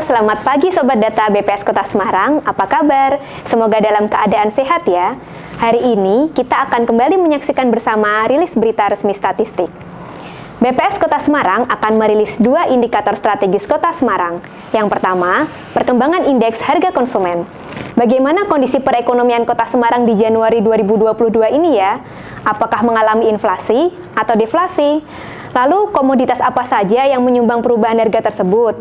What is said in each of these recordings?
selamat pagi Sobat Data BPS Kota Semarang. Apa kabar? Semoga dalam keadaan sehat ya. Hari ini kita akan kembali menyaksikan bersama rilis berita resmi statistik. BPS Kota Semarang akan merilis 2 indikator strategis Kota Semarang. Yang pertama, perkembangan indeks harga konsumen. Bagaimana kondisi perekonomian Kota Semarang di Januari 2022 ini ya? Apakah mengalami inflasi atau deflasi? Lalu komoditas apa saja yang menyumbang perubahan harga tersebut?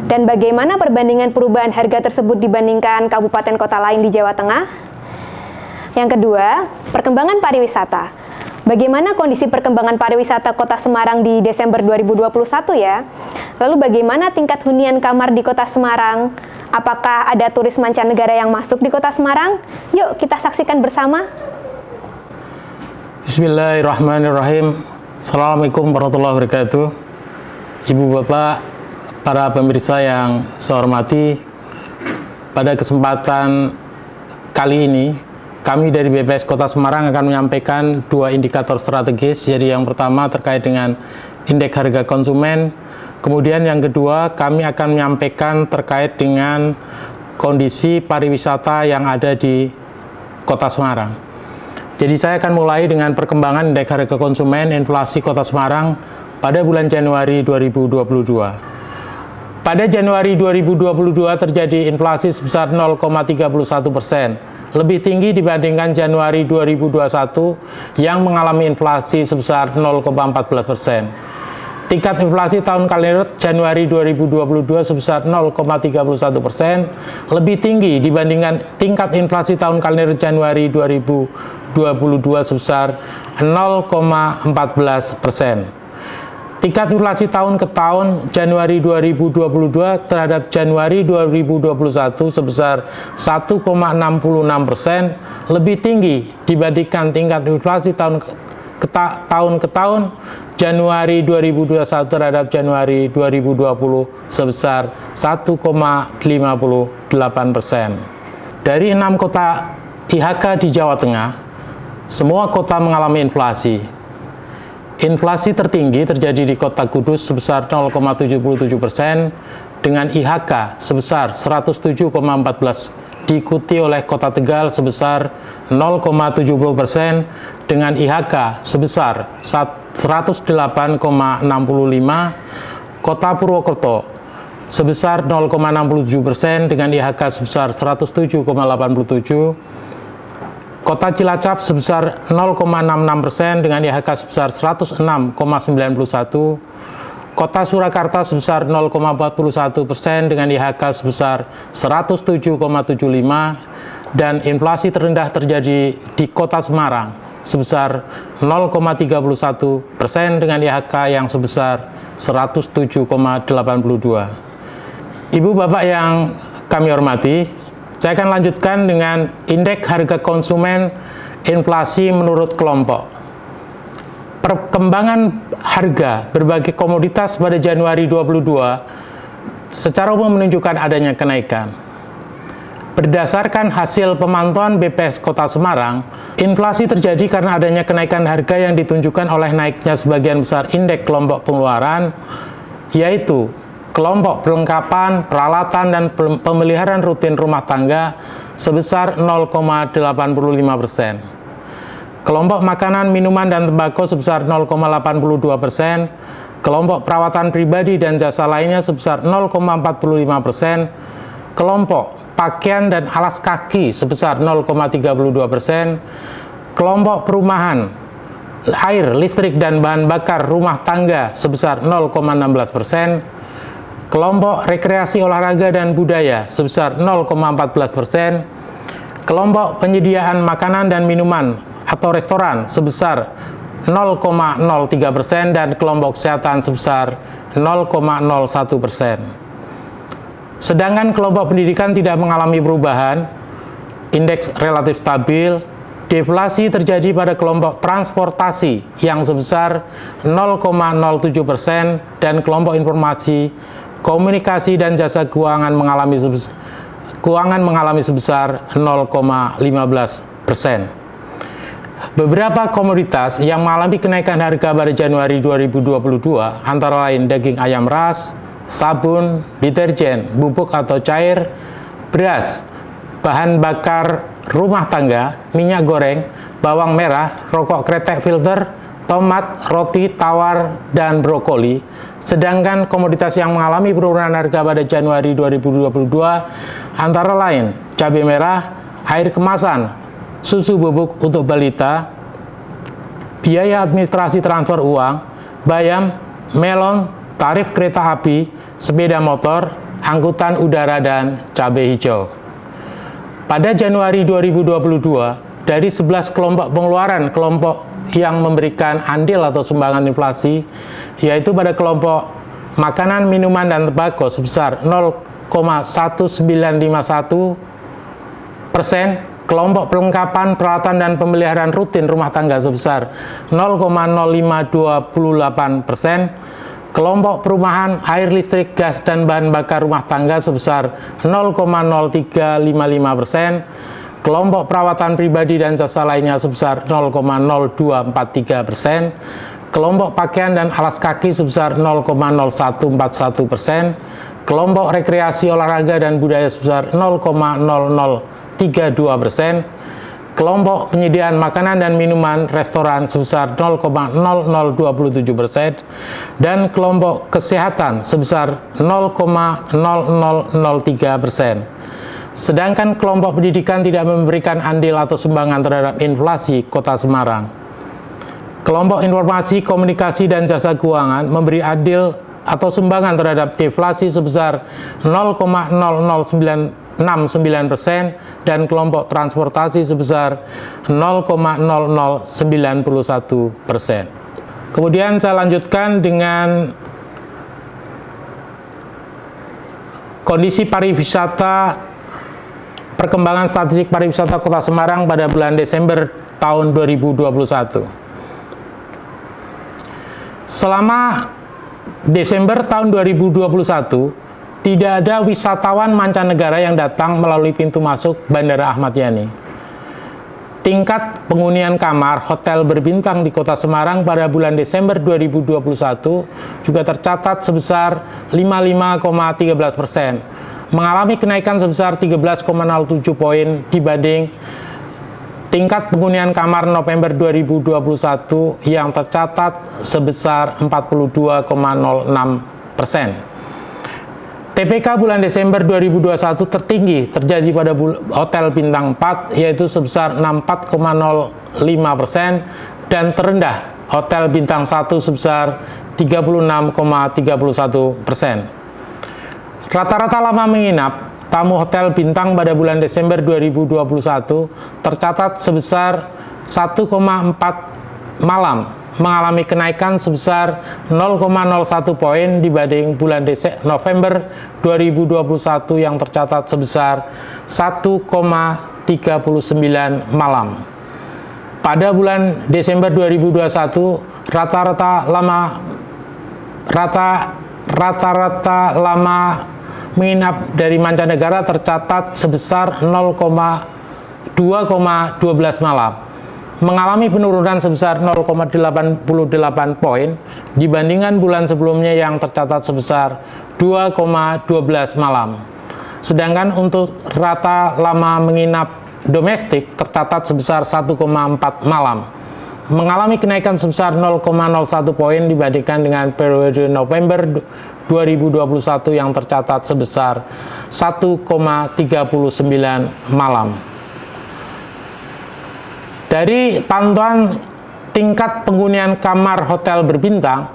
Dan bagaimana perbandingan perubahan harga tersebut dibandingkan kabupaten kota lain di Jawa Tengah? Yang kedua, perkembangan pariwisata. Bagaimana kondisi perkembangan pariwisata Kota Semarang di Desember 2021 ya? Lalu bagaimana tingkat hunian kamar di Kota Semarang? Apakah ada turis mancanegara yang masuk di Kota Semarang? Yuk kita saksikan bersama. Bismillahirrahmanirrahim. Assalamualaikum warahmatullahi wabarakatuh. Ibu bapak, para pemirsa yang saya hormati, pada kesempatan kali ini kami dari BPS Kota Semarang akan menyampaikan 2 indikator strategis. Jadi yang pertama terkait dengan indeks harga konsumen, kemudian yang kedua kami akan menyampaikan terkait dengan kondisi pariwisata yang ada di Kota Semarang. Jadi saya akan mulai dengan perkembangan indeks harga konsumen inflasi Kota Semarang pada bulan Januari 2022. Pada Januari 2022 terjadi inflasi sebesar 0,31%, lebih tinggi dibandingkan Januari 2021 yang mengalami inflasi sebesar 0,14%. Tingkat inflasi tahun kalender Januari 2022 sebesar 0,31%, lebih tinggi dibandingkan tingkat inflasi tahun kalender Januari 2022 sebesar 0,14%. Tingkat inflasi tahun ke tahun Januari 2022 terhadap Januari 2021 sebesar 1,66%, lebih tinggi dibandingkan tingkat inflasi tahun ke tahun Januari 2021 terhadap Januari 2020 sebesar 1,58%. Dari 6 kota IHK di Jawa Tengah, semua kota mengalami inflasi. Inflasi tertinggi terjadi di Kota Kudus sebesar 0,77% dengan IHK sebesar 107,14%, diikuti oleh Kota Tegal sebesar 0,70% dengan IHK sebesar 108,65%, Kota Purwokerto sebesar 0,67% dengan IHK sebesar 107,87%, Kota Cilacap sebesar 0,66% dengan IHK sebesar 106,91%, Kota Surakarta sebesar 0,41% dengan IHK sebesar 107,75%, dan inflasi terendah terjadi di Kota Semarang sebesar 0,31% dengan IHK yang sebesar 107,82%. Ibu bapak yang kami hormati, saya akan lanjutkan dengan indeks harga konsumen inflasi menurut kelompok. Perkembangan harga berbagai komoditas pada Januari 2022 secara umum menunjukkan adanya kenaikan. Berdasarkan hasil pemantauan BPS Kota Semarang, inflasi terjadi karena adanya kenaikan harga yang ditunjukkan oleh naiknya sebagian besar indeks kelompok pengeluaran, yaitu kelompok perlengkapan, peralatan, dan pemeliharaan rutin rumah tangga sebesar 0,85%. Kelompok makanan, minuman, dan tembakau sebesar 0,82%. Kelompok perawatan pribadi dan jasa lainnya sebesar 0,45%. Kelompok pakaian dan alas kaki sebesar 0,32%. Kelompok perumahan, air, listrik, dan bahan bakar rumah tangga sebesar 0,16%. Kelompok rekreasi olahraga dan budaya sebesar 0,14%, kelompok penyediaan makanan dan minuman atau restoran sebesar 0,03%, dan kelompok kesehatan sebesar 0,01%. Sedangkan kelompok pendidikan tidak mengalami perubahan, indeks relatif stabil. Deflasi terjadi pada kelompok transportasi yang sebesar 0,07%, dan kelompok informasi, komunikasi, dan jasa keuangan mengalami sebesar 0,15%. Beberapa komoditas yang mengalami kenaikan harga pada Januari 2022 antara lain daging ayam ras sabun, deterjen, bubuk atau cair, beras, bahan bakar rumah tangga, minyak goreng, bawang merah, rokok kretek filter, tomat, roti tawar, dan brokoli. Sedangkan komoditas yang mengalami penurunan harga pada Januari 2022 antara lain cabai merah, air kemasan, susu bubuk untuk balita, biaya administrasi transfer uang, bayam, melon, tarif kereta api, sepeda motor, angkutan udara, dan cabai hijau. Pada Januari 2022, dari 11 kelompok pengeluaran kelompok yang memberikan andil atau sumbangan inflasi, yaitu pada kelompok makanan, minuman, dan tembakau sebesar 0,1951%, kelompok perlengkapan, peralatan, dan pemeliharaan rutin rumah tangga sebesar 0,0528%, kelompok perumahan, air, listrik, gas, dan bahan bakar rumah tangga sebesar 0,0355%, kelompok perawatan pribadi dan jasa lainnya sebesar 0,0243%, kelompok pakaian dan alas kaki sebesar 0,0141%, kelompok rekreasi, olahraga, dan budaya sebesar 0,0032%, kelompok penyediaan makanan dan minuman restoran sebesar 0,0027%, dan kelompok kesehatan sebesar 0,0003%. Sedangkan kelompok pendidikan tidak memberikan andil atau sumbangan terhadap inflasi Kota Semarang. Kelompok informasi, komunikasi, dan jasa keuangan memberi andil atau sumbangan terhadap deflasi sebesar 0,00969% dan kelompok transportasi sebesar 0,0091%. Kemudian saya lanjutkan dengan kondisi pariwisata, perkembangan statistik pariwisata Kota Semarang pada bulan Desember tahun 2021. Selama Desember tahun 2021, tidak ada wisatawan mancanegara yang datang melalui pintu masuk Bandara Ahmad Yani. Tingkat penghunian kamar hotel berbintang di Kota Semarang pada bulan Desember 2021 juga tercatat sebesar 55,13%, mengalami kenaikan sebesar 13,07 poin dibanding tingkat penghunian kamar November 2021 yang tercatat sebesar 42,06%. TPK bulan Desember 2021 tertinggi terjadi pada hotel bintang 4, yaitu sebesar 64,05%, dan terendah hotel bintang 1 sebesar 36,31%. Rata-rata lama menginap tamu hotel bintang pada bulan Desember 2021 tercatat sebesar 1,4 malam, mengalami kenaikan sebesar 0,01 poin dibanding bulan November 2021 yang tercatat sebesar 1,39 malam. Pada bulan Desember 2021, rata-rata lama menginap dari mancanegara tercatat sebesar 2,12 malam, mengalami penurunan sebesar 0,88 poin dibandingkan bulan sebelumnya yang tercatat sebesar 2,12 malam. Sedangkan untuk rata lama menginap domestik tercatat sebesar 1,4 malam, mengalami kenaikan sebesar 0,01 poin dibandingkan dengan periode November 2021 yang tercatat sebesar 1,39 malam. Dari pantauan tingkat penghunian kamar hotel berbintang,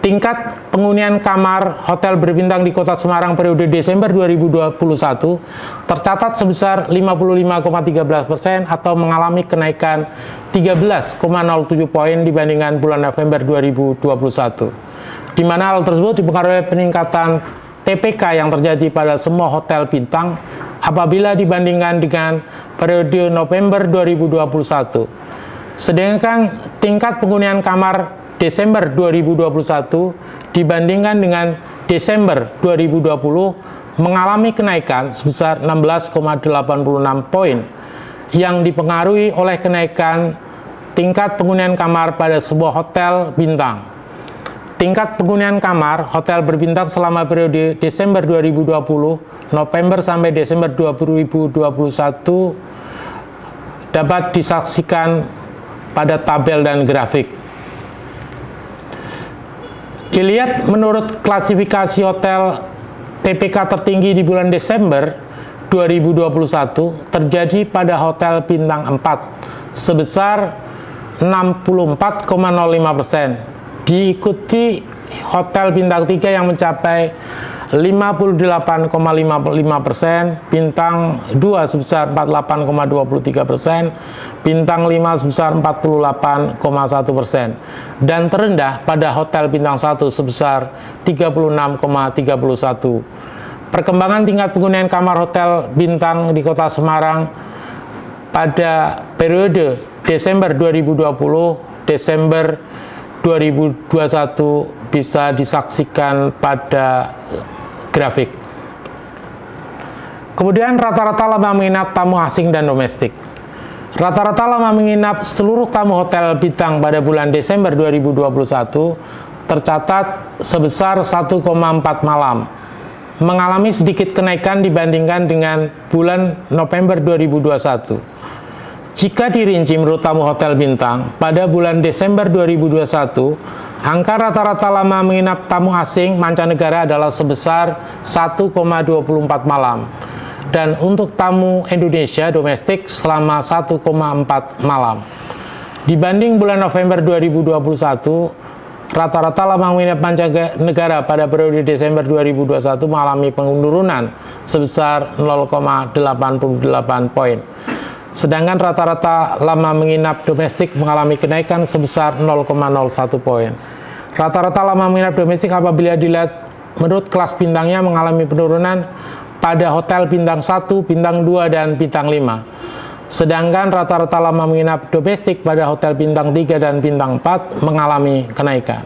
tingkat penghunian kamar hotel berbintang di Kota Semarang periode Desember 2021 tercatat sebesar 55,13% atau mengalami kenaikan 13,07 poin dibandingkan bulan November 2021. Di mana hal tersebut dipengaruhi peningkatan TPK yang terjadi pada semua hotel bintang apabila dibandingkan dengan periode November 2021. Sedangkan tingkat penghunian kamar Desember 2021 dibandingkan dengan Desember 2020 mengalami kenaikan sebesar 16,86 poin yang dipengaruhi oleh kenaikan tingkat penghunian kamar pada sebuah hotel bintang. tingkat penghunian kamar hotel berbintang selama periode Desember 2020, November sampai Desember 2021 dapat disaksikan pada tabel dan grafik. Dilihat menurut klasifikasi hotel TPK tertinggi di bulan Desember 2021 terjadi pada hotel bintang 4 sebesar 64,05%, diikuti hotel bintang 3 yang mencapai 58,55%, bintang 2 sebesar 48,23%, bintang 5 sebesar 48,1%, dan terendah pada hotel bintang 1 sebesar 36,31%. Perkembangan tingkat penghunian kamar hotel bintang di Kota Semarang pada periode Desember 2020, Desember 2021 bisa disaksikan pada grafik. Kemudian rata-rata lama menginap tamu asing dan domestik. Rata-rata lama menginap seluruh tamu hotel bintang pada bulan Desember 2021 tercatat sebesar 1,4 malam, mengalami sedikit kenaikan dibandingkan dengan bulan November 2021. Jika dirinci menurut tamu hotel bintang, pada bulan Desember 2021, angka rata-rata lama menginap tamu asing mancanegara adalah sebesar 1,24 malam. Dan untuk tamu Indonesia domestik selama 1,4 malam. Dibanding bulan November 2021, rata-rata lama menginap mancanegara pada periode Desember 2021 mengalami penurunan sebesar 0,88 poin. Sedangkan rata-rata lama menginap domestik mengalami kenaikan sebesar 0,01 poin. Rata-rata lama menginap domestik apabila dilihat menurut kelas bintangnya mengalami penurunan pada hotel bintang 1, bintang 2, dan bintang 5. Sedangkan rata-rata lama menginap domestik pada hotel bintang 3 dan bintang 4 mengalami kenaikan.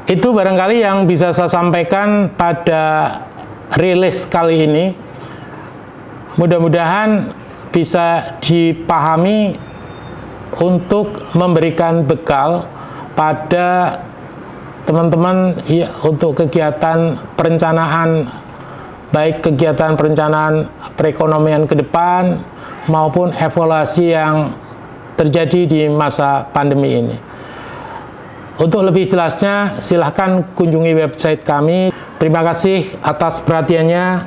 Itu barangkali yang bisa saya sampaikan pada rilis kali ini. Mudah-mudahan bisa dipahami untuk memberikan bekal pada teman-teman ya, untuk kegiatan perencanaan, baik kegiatan perencanaan perekonomian ke depan maupun evaluasi yang terjadi di masa pandemi ini. Untuk lebih jelasnya, silahkan kunjungi website kami. Terima kasih atas perhatiannya.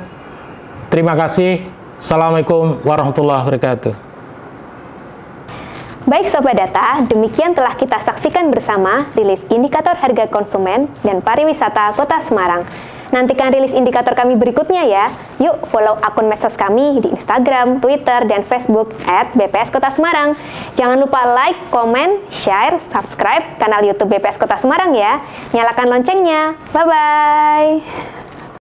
Terima kasih. Assalamualaikum warahmatullahi wabarakatuh. Baik Sobat Data, demikian telah kita saksikan bersama rilis indikator harga konsumen dan pariwisata Kota Semarang. Nantikan rilis indikator kami berikutnya ya. Yuk follow akun medsos kami di Instagram, Twitter, dan Facebook @BPS Kota Semarang. Jangan lupa like, komen, share, subscribe kanal YouTube BPS Kota Semarang ya. Nyalakan loncengnya. Bye-bye.